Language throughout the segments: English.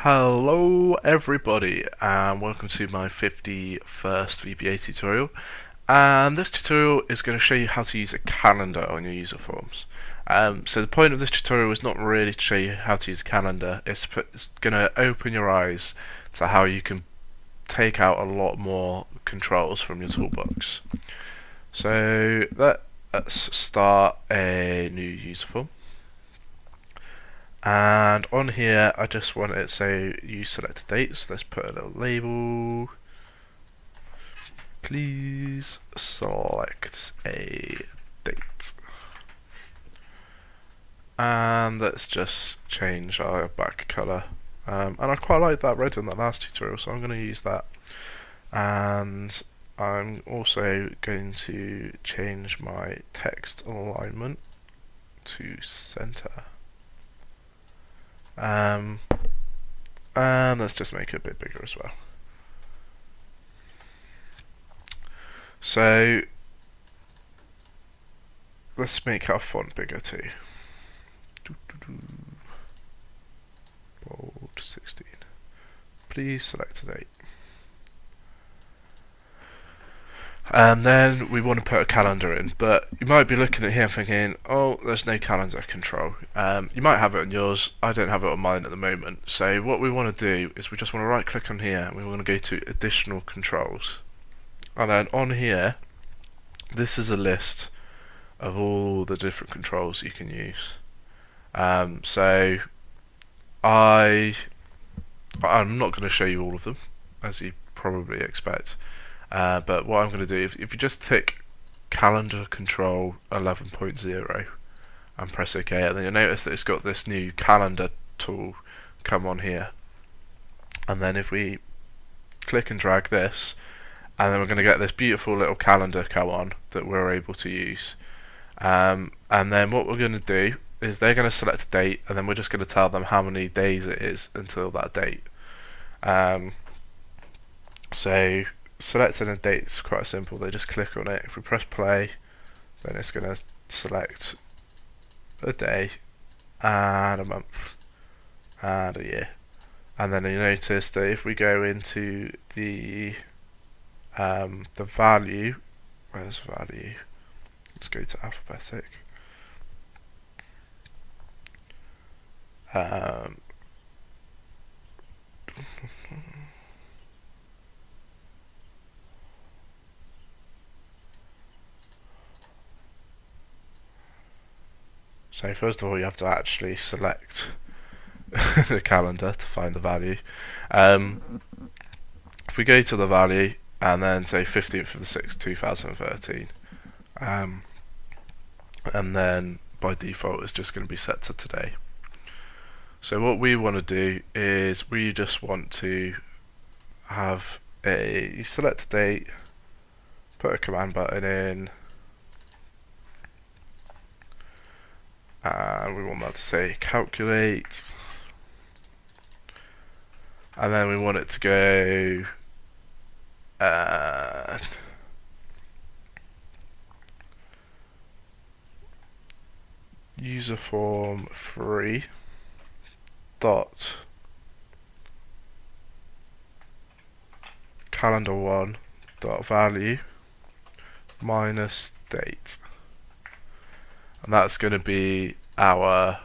Hello everybody and welcome to my 51st VBA tutorial, and this tutorial is going to show you how to use a calendar on your user forms. So the point of this tutorial is not really to show you how to use a calendar, it's going to open your eyes to how you can take out a lot more controls from your toolbox. So let's start a new user form. And on here I just want it so you select a date, so let's put a little label. Please select a date. And let's just change our back colour. And I quite like that red in that last tutorial, so I'm going to use that. And I'm also going to change my text alignment to center. And let's just make it a bit bigger as well. So let's make our font bigger too. Bold 16. Please select a date. And then we want to put a calendar in, but you might be looking at here thinking, oh, there's no calendar control. You might have it on yours, I don't have it on mine at the moment. So what we want to do is we just want to right click on here and we want to go to additional controls. And then on here, this is a list of all the different controls you can use. So I'm not going to show you all of them, as you probably expect. But what I'm going to do, if you just tick calendar control 11.0 and press OK, and then you'll notice that it's got this new calendar tool come on here. And then if we click and drag this, and then we're going to get this beautiful little calendar come on that we're able to use. And then what we're going to do is they're going to select a date, and then we're just going to tell them how many days it is until that date. So selecting a date is quite simple. They just click on it. If we press play, then it's going to select a day and a month and a year. And then you notice that if we go into the value, where's value? Let's go to alphabetic. So first of all, you have to actually select the calendar to find the value. If we go to the value and then say 15th of the 6th 2013, and then by default it's just going to be set to today. So what we want to do is we just want to have you select a date, put a command button in, and we want that to say calculate, and then we want it to go user form 3 dot calendar 1 dot value minus date, and that's going to be our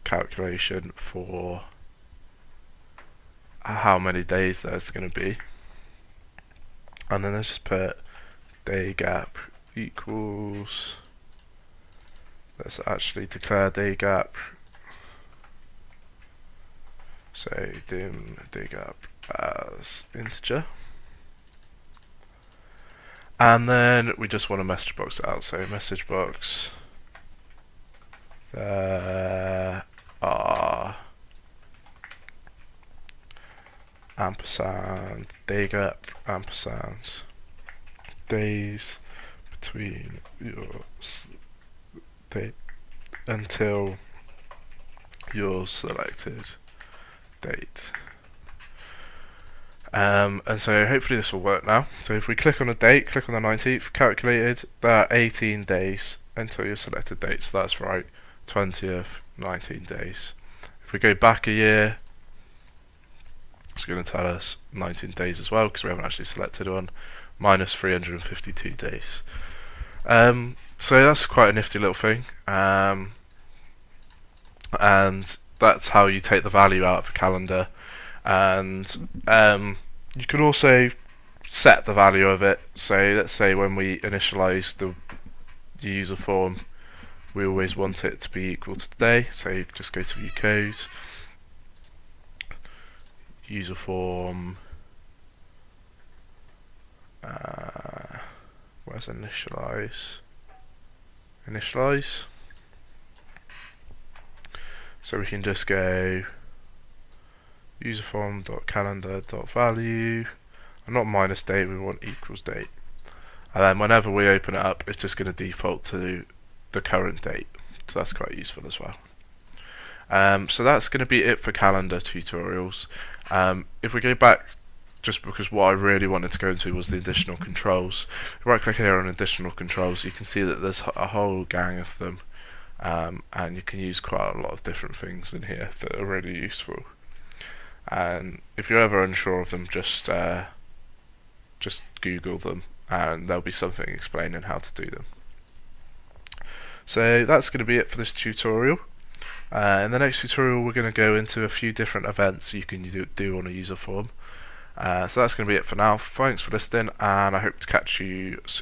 calculation for how many days there's going to be. And then let's just put day gap equals, let's actually declare day gap, so dim day gap as integer. And then we just want to message box it out, so message box, there are ampersand day gap ampersand days between your date until your selected date. And so hopefully this will work now. So if we click on a date, click on the 19th, calculated, there are 18 days until your selected date, so that's right, 20th, 19 days. If we go back a year, it's going to tell us 19 days as well because we haven't actually selected one, minus 352 days. So that's quite a nifty little thing, and that's how you take the value out of a calendar. And you can also set the value of it. So let's say when we initialize the user form, we always want it to be equal to today. So you just go to view code, user form, where's initialize? Initialize. So we can just go userform.calendar.value, and not minus date, we want equals date. And then whenever we open it up, it's just going to default to the current date. So that's quite useful as well. So that's going to be it for calendar tutorials. If we go back, just because what I really wanted to go into was the additional controls. Right click here on additional controls, you can see that there's a whole gang of them, and you can use quite a lot of different things in here that are really useful. And if you're ever unsure of them, just Google them and there'll be something explaining how to do them. So that's going to be it for this tutorial. In the next tutorial we're going to go into a few different events you can do on a user form. So that's going to be it for now. Thanks for listening, and I hope to catch you soon.